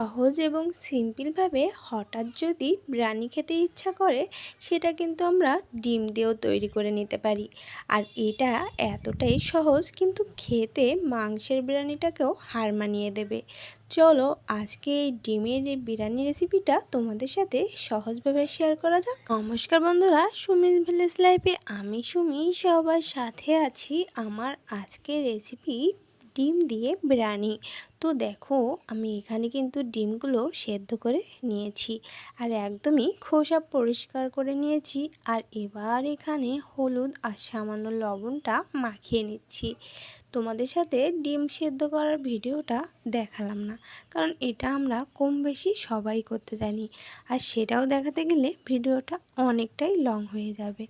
সহজ এবং সিম্পলভাবে হঠাৎ যদি বিরিয়ানি খেতে ইচ্ছা করে সেটা কিন্তু আমরা ডিম দিয়েও তৈরি করে নিতে পারি। আর এটা এতটাই সহজ কিন্তু খেতে মাংসের বিরিয়ানিটাকেও হার মানিয়ে দেবে। চলো আজকে এই ডিমের এই বিরিয়ানি রেসিপিটা তোমাদের সাথে সহজভাবে শেয়ার করা যাক। নমস্কার বন্ধুরা, সুমি's ভিলেজ লাইফে আমি সুমি সবার সাথে আছি। আমার আজকের রেসিপি ডিম দিয়ে বিরিয়ানি। তো দেখো আমি এখানে কিন্তু ডিমগুলো সেদ্ধ করে নিয়েছি আর একদমই খোসা পরিষ্কার করে নিয়েছি। আর এবার এখানে হলুদ আর সামান্য লবণটা মাখিয়ে নিচ্ছি। তোমাদের সাথে ডিম সেদ্ধ করার ভিডিওটা দেখালাম না, কারণ এটা আমরা কম বেশি সবাই করতে জানি, আর সেটাও দেখাতে গেলে ভিডিওটা অনেকটাই লং হয়ে যাবে।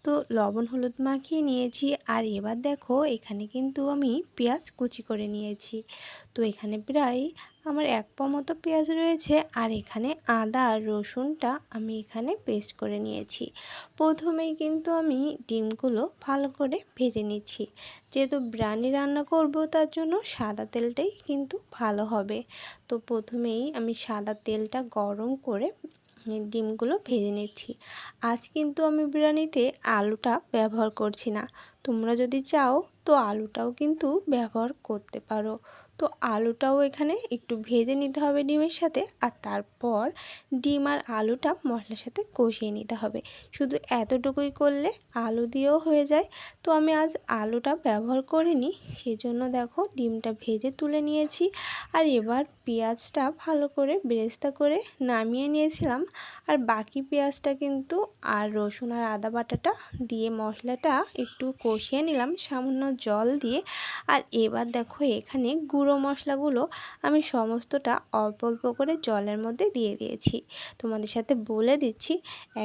তো লবণ হলুদ মাখিয়ে নিয়েছি। আর এবার দেখো এখানে কিন্তু আমি পেঁয়াজ কুচি করে নিয়েছি। তো এখানে প্রায় আমার 1 পা মতো পেঁয়াজ রয়েছে। আর এখানে আদা আর রসুনটা আমি এখানে পেস্ট করে নিয়েছি। প্রথমেই কিন্তু আমি ডিমগুলো ভালো করে ভেজে নিচ্ছি। যেহেতু বিরিয়ানি রান্না করব তার জন্য সাদা তেলটাই কিন্তু ভালো হবে। তো প্রথমেই আমি সাদা তেলটা গরম করে ডিমগুলো ভেজে নিচ্ছি। আজ কিন্তু আমি বিরিয়ানিতে আলুটা ব্যবহার করছি না। তোমরা যদি চাও তো আলুটাও কিন্তু ব্যবহার করতে পারো। তো আলুটাও এখানে একটু ভেজে নিতে হবে ডিমের সাথে, আর তারপর ডিম আর আলুটা মশলার সাথে কষিয়ে নিতে হবে। শুধু এতটুকুই করলে আলু দিয়েও হয়ে যায়। তো আমি আজ আলুটা ব্যবহার করিনি, সেজন্য দেখো ডিমটা ভেজে তুলে নিয়েছি। আর এবার পেঁয়াজটা ভালো করে বেরেস্তা করে নামিয়ে নিয়েছিলাম। আর বাকি পেঁয়াজটা কিন্তু আর রসুন আর আদা বাটাটা দিয়ে মশলাটা একটু কষিয়ে নিলাম সামান্য জল দিয়ে। আর এবার দেখো এখানে গুঁড়ো মশলাগুলো আমি সমস্তটা অল্প অল্প করে জলের মধ্যে দিয়ে দিয়েছি। তোমাদের সাথে বলে দিচ্ছি,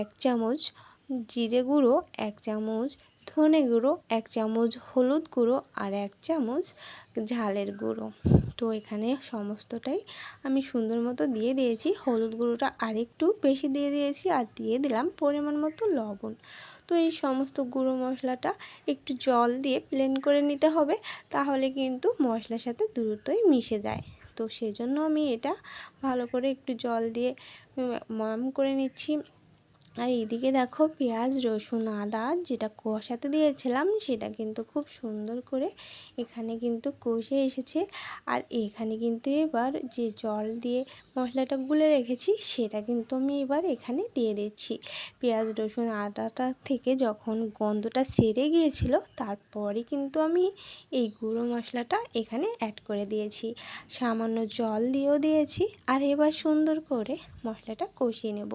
1 চামচ জিরে গুঁড়ো, 1 চামচ ধনে গুঁড়ো, 1 চামচ হলুদ গুঁড়ো আর 1 চামচ ঝালের গুঁড়ো। তো এখানে সমস্তটাই আমি সুন্দর মতো দিয়ে দিয়েছি। হলুদ গুঁড়োটা আরেকটু বেশি দিয়ে দিয়েছি আর দিয়ে দিলাম পরিমাণ মতো লবণ। তো এই সমস্ত গুঁড়ো মশলাটা একটু জল দিয়ে ব্লেন্ড করে নিতে হবে, তাহলে কিন্তু মশলার সাথে দ্রুতই মিশে যায়। তো সেজন্য আমি এটা ভালো করে একটু জল দিয়ে ময়াম করে নিচ্ছি। আর এইদিকে দেখো পেঁয়াজ রসুন আদা যেটা কষাতে দিয়েছিলাম সেটা কিন্তু খুব সুন্দর করে এখানে কিন্তু কষে এসেছে। আর এখানে কিন্তু এবার যে জল দিয়ে মশলাটা গুলে রেখেছি সেটা কিন্তু আমি এবার এখানে দিয়ে দিচ্ছি। পেঁয়াজ রসুন আদাটা থেকে যখন গন্ধটা সেরে গিয়েছিল তারপরে কিন্তু আমি এই গুঁড়ো মশলাটা এখানে অ্যাড করে দিয়েছি, সামান্য জল দিয়েও দিয়েছি। আর এবার সুন্দর করে মশলাটা কষিয়ে নেব।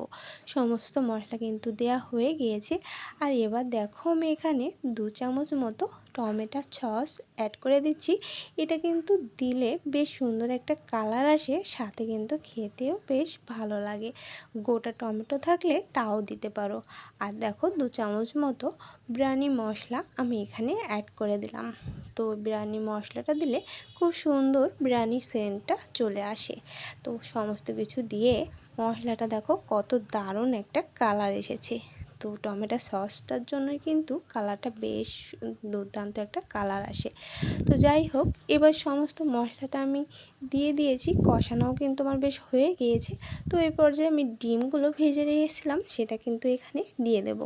সমস্ত মশলা কিন্তু দেয়া হয়ে গিয়েছে। আর এবার দেখো আমি এখানে 2 চামচ মতো টমেটো সস অ্যাড করে দিচ্ছি। এটা কিন্তু দিলে বেশ সুন্দর একটা কালার আসে, সাথে কিন্তু খেতেও বেশ ভালো লাগে। গোটা টমেটো থাকলে তাও দিতে পারো। আর দেখো 2 চামচ মতো বিরিয়ানি মশলা আমি এখানে অ্যাড করে দিলাম। তো বিরিয়ানি মশলাটা দিলে খুব সুন্দর বিরিয়ানির সেন্টটা চলে আসে। তো সমস্ত কিছু দিয়ে মশলাটা দেখো কত দারুণ একটা কালার এসেছে। তো টমেটো সসটার জন্যই কিন্তু কালারটা বেশ দুর্দান্ত একটা কালার আসে। তো যাই হোক, এবার সমস্ত মশলাটা আমি দিয়ে দিয়েছি, কষানোও কিন্তু আমার বেশ হয়ে গিয়েছে। তো এই পর্যায়ে আমি ডিমগুলো ভেজে রেখেছিলাম সেটা কিন্তু এখানে দিয়ে দেব।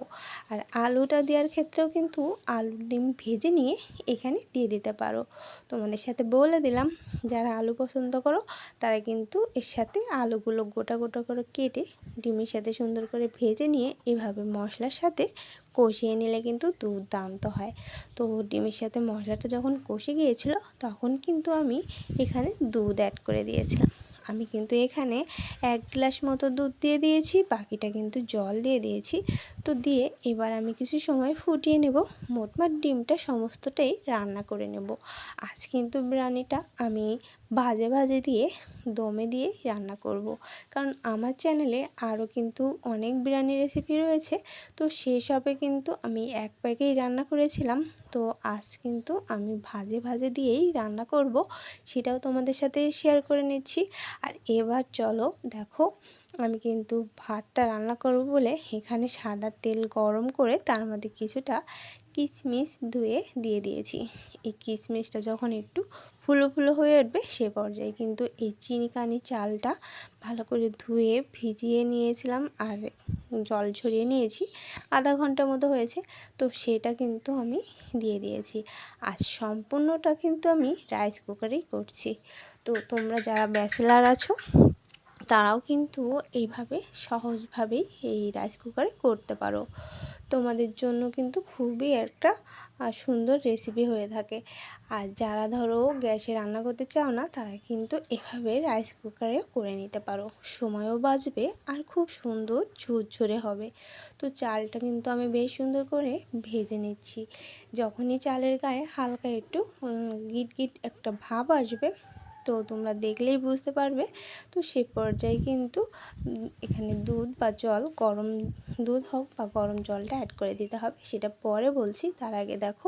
আর আলুটা দেওয়ার ক্ষেত্রেও কিন্তু আলু ডিম ভেজে নিয়ে এখানে দিয়ে দিতে পারো। তোমাদের সাথে বলে দিলাম, যারা আলু পছন্দ করো তারা কিন্তু এর সাথে আলুগুলো গোটা গোটা করে কেটে ডিমের সাথে সুন্দর করে ভেজে নিয়ে এভাবে মশলার সাথে কষিয়ে নিলে কিন্তু দুর্দান্ত হয়। তো ডিমের সাথে মশলাটা যখন কষে গিয়েছিল তখন কিন্তু আমি এখানে দুধ অ্যাড করে দিয়েছিলাম। আমি কিন্তু এখানে 1 গ্লাস মতো দুধ দিয়ে দিয়েছি, বাকিটা কিন্তু জল দিয়ে দিয়েছি। তো দিয়ে এবার আমি কিছু সময় ফুটিয়ে নেব। মোটমাট ডিমটা সমস্তটাই রান্না করে নেব। আজ কিন্তু বিরিয়ানিটা আমি ভাজে ভাজে দিয়ে দমে দিয়ে রান্না করব, কারণ আমার চ্যানেলে আরও কিন্তু অনেক বিরিয়ানি রেসিপি রয়েছে। তো সেসবে কিন্তু আমি এক প্যাকেই রান্না করেছিলাম। তো আজ কিন্তু আমি ভাজে ভাজে দিয়েই রান্না করব, সেটাও তোমাদের সাথে শেয়ার করে নিচ্ছি। আর এবার চলো দেখো, আমি কিন্তু ভাতটা রান্না করব বলে এখানে সাদা তেল গরম করে তার মধ্যে কিছুটা কিশমিশ ধুয়ে দিয়ে দিয়েছি। এই কিশমিশটা যখন একটু ফুলো ফুলো হয়ে উঠবে সে পর্যায়ে কিন্তু এই চিনিকানি চালটা ভালো করে ধুয়ে ভিজিয়ে নিয়েছিলাম আর জল ঝরিয়ে নিয়েছি, আধা ঘন্টার মতো হয়েছে। তো সেটা কিন্তু আমি দিয়ে দিয়েছি। আর সম্পূর্ণটা কিন্তু আমি রাইস কুকারেই করছি। তো তোমরা যারা ব্যাচেলার আছো তারাও কিন্তু এইভাবে সহজভাবেই এই রাইস কুকারে করতে পারো। তোমাদের জন্য কিন্তু খুবই একটা সুন্দর রেসিপি হয়ে থাকে। আর যারা ধরো গ্যাসে রান্না করতে চাও না তারা কিন্তু এভাবে রাইস কুকারে করে নিতে পারো, সময়ও বাঁচবে আর খুব সুন্দর ঝুরঝুরে হবে। তো চালটা কিন্তু আমি বেশ সুন্দর করে ভেজে নিচ্ছি। যখনই চালের গায়ে হালকা একটু গিট গিট একটা ভাব আসবে তো তোমরা দেখলেই বুঝতে পারবে। তো সে পর্যায়ে কিন্তু এখানে দুধ বা জল, গরম দুধ হোক বা গরম জলটা অ্যাড করে দিতে হবে, সেটা পরে বলছি। তার আগে দেখো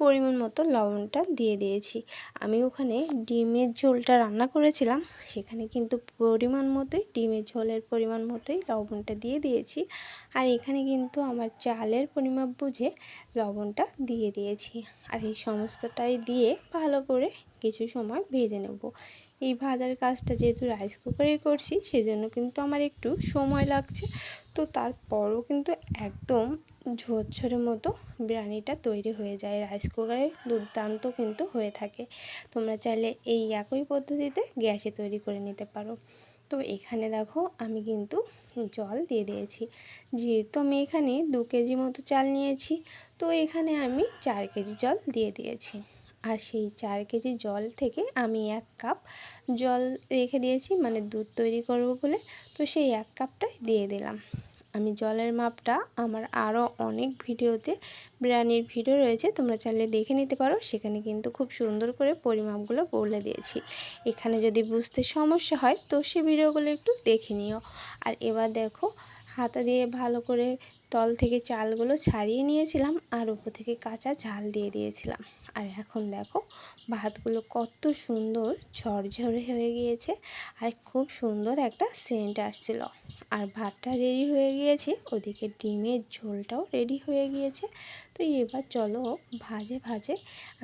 পরিমাণ মতো লবণটা দিয়ে দিয়েছি। আমি ওখানে ডিমের ঝোলটা রান্না করেছিলাম, সেখানে কিন্তু পরিমাণ মতোই ডিমের ঝোলের পরিমাণ মতোই লবণটা দিয়ে দিয়েছি। আর এখানে কিন্তু আমার চালের পরিমাপ বুঝে লবণটা দিয়ে দিয়েছি। আর এই সমস্তটাই দিয়ে ভালো করে কিছু সময় ভেজে নেব। এই ভাজার কাজটা যেহেতু রাইস কুকারে করছি সেজন্য কিন্তু আমার একটু সময় লাগছে। তো তারপরও কিন্তু একদম ঝরঝরে মতো বিরিয়ানিটা তৈরি হয়ে যায়। রাইস কুকারে দুর্দান্ত কিন্তু হয়ে থাকে। তোমরা চাইলে এই একই পদ্ধতিতে গ্যাসে তৈরি করে নিতে পারো। তো এখানে দেখো আমি কিন্তু জল দিয়ে দিয়েছি। যেহেতু আমি এখানে 2 কেজি মতো চাল নিয়েছি, তো এখানে আমি 4 কেজি জল দিয়ে দিয়েছি। আর সেই 4 কেজি জল থেকে আমি 1 কাপ জল রেখে দিয়েছি, মানে দুধ তৈরি করব বলে। তো সেই 1 কাপটাই দিয়ে দিলাম। আমি জলের মাপটা আমার আরও অনেক ভিডিওতে বিরিয়ানির ভিডিও রয়েছে, তোমরা চাইলে দেখে নিতে পারো। সেখানে কিন্তু খুব সুন্দর করে পরিমাপগুলো বলে দিয়েছি। এখানে যদি বুঝতে সমস্যা হয় তো সে ভিডিওগুলো একটু দেখে নিও। আর এবার দেখো হাতা দিয়ে ভালো করে তল থেকে চালগুলো ছাড়িয়ে নিয়েছিলাম আর উপর থেকে কাঁচা ঝাল দিয়ে দিয়েছিলাম। আর এখন দেখো ভাতগুলো কত সুন্দর ঝরঝরে হয়ে গিয়েছে আর খুব সুন্দর একটা সেন্ট আসছিল। আর ভাতটা রেডি হয়ে গিয়েছে, ওদিকে ডিমের ঝোলটাও রেডি হয়ে গিয়েছে। তো এবার চলো ভাজে ভাজে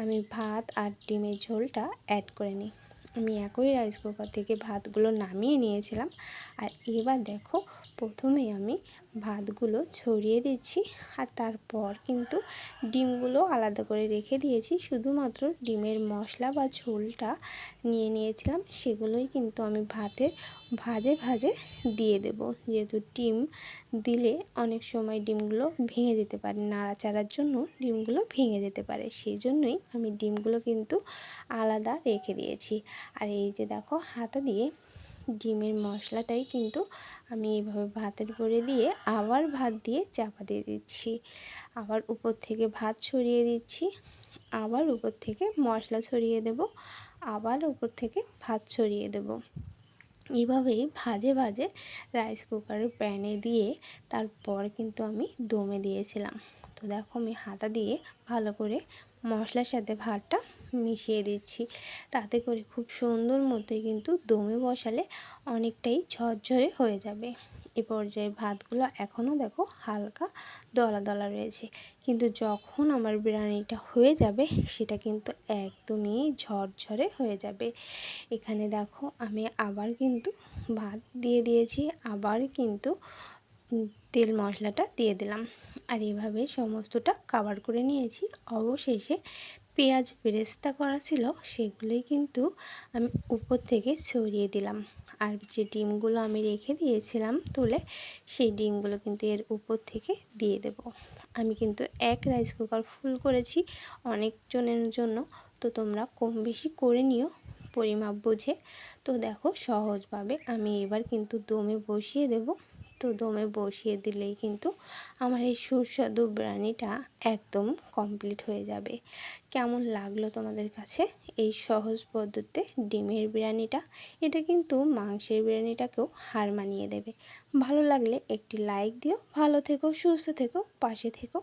আমি ভাত আর ডিমের ঝোলটা অ্যাড করে নিই। আমি একই রাইস কুকার থেকে ভাতগুলো নামিয়ে নিয়েছিলাম। আর এবার দেখো প্রথমে আমি ভাতগুলো ছড়িয়ে দিচ্ছি আর তারপর কিন্তু ডিমগুলো আলাদা করে রেখে দিয়েছি। শুধুমাত্র ডিমের মশলা বা ঝোলটা নিয়ে নিয়েছিলাম, সেগুলোই কিন্তু আমি ভাতে ভাজে ভাজে দিয়ে দেব। যেহেতু ডিম দিলে অনেক সময় ডিমগুলো ভেঙে যেতে পারে, নাড়াচাড়ার জন্য ডিমগুলো ভেঙে যেতে পারে, সেই জন্যই আমি ডিমগুলো কিন্তু আলাদা রেখে দিয়েছি। আর এই যে দেখো হাতা দিয়ে ডিমের মশলাটাই কিন্তু আমি এইভাবে ভাতের উপরে দিয়ে আবার ভাত দিয়ে চাপা দিয়ে দিচ্ছি, আবার উপর থেকে ভাত ছড়িয়ে দিচ্ছি, আবার উপর থেকে মশলা ছড়িয়ে দেব, আবার উপর থেকে ভাত ছড়িয়ে দেব। এইভাবেই ভাজে ভাজে রাইস কুকারের প্যানে দিয়ে তারপর কিন্তু আমি দমে দিয়েছিলাম। তো দেখো আমি হাতা দিয়ে ভালো করে মশলার সাথে ভাতটা মিশিয়ে দিচ্ছি, তাতে করে খুব সুন্দর মতোই কিন্তু দমে বসালে অনেকটাই ঝরঝরে হয়ে যাবে। এ পর্যায়ে ভাতগুলো এখনও দেখো হালকা দলা দলা রয়েছে, কিন্তু যখন আমার বিরিয়ানিটা হয়ে যাবে সেটা কিন্তু একদমই ঝরঝরে হয়ে যাবে। এখানে দেখো আমি আবার কিন্তু ভাত দিয়ে দিয়েছি, আবার কিন্তু তেল মশলাটা দিয়ে দিলাম। আর এভাবে সমস্তটা কভার করে নিয়েছি। অবশেষে পেঁয়াজ বেরেস্তা করা ছিল সেগুলোই কিন্তু আমি উপর থেকে ছড়িয়ে দিলাম। আর যে ডিমগুলো আমি রেখে দিয়েছিলাম তুলে, সেই ডিমগুলো কিন্তু এর উপর থেকে দিয়ে দেব। আমি কিন্তু এক রাইস কুকার ফুল করেছি অনেকজনের জন্য, তো তোমরা কম বেশি করে নিও পরিমাপ বুঝে। তো দেখো সহজভাবে আমি এবার কিন্তু দমে বসিয়ে দেব। তো দমে বসিয়ে দিলেই কিন্তু আমার এই সুস্বাদু বিরিয়ানিটা একদম কমপ্লিট হয়ে যাবে। কেমন লাগলো তোমাদের কাছে এই সহজ পদ্ধতিতে ডিমের বিরিয়ানিটা? এটা কিন্তু মাংসের বিরিয়ানিটাকেও হার মানিয়ে দেবে। ভালো লাগলে একটি লাইক দিও। ভালো থেকো, সুস্থ থেকো, পাশে থেকো।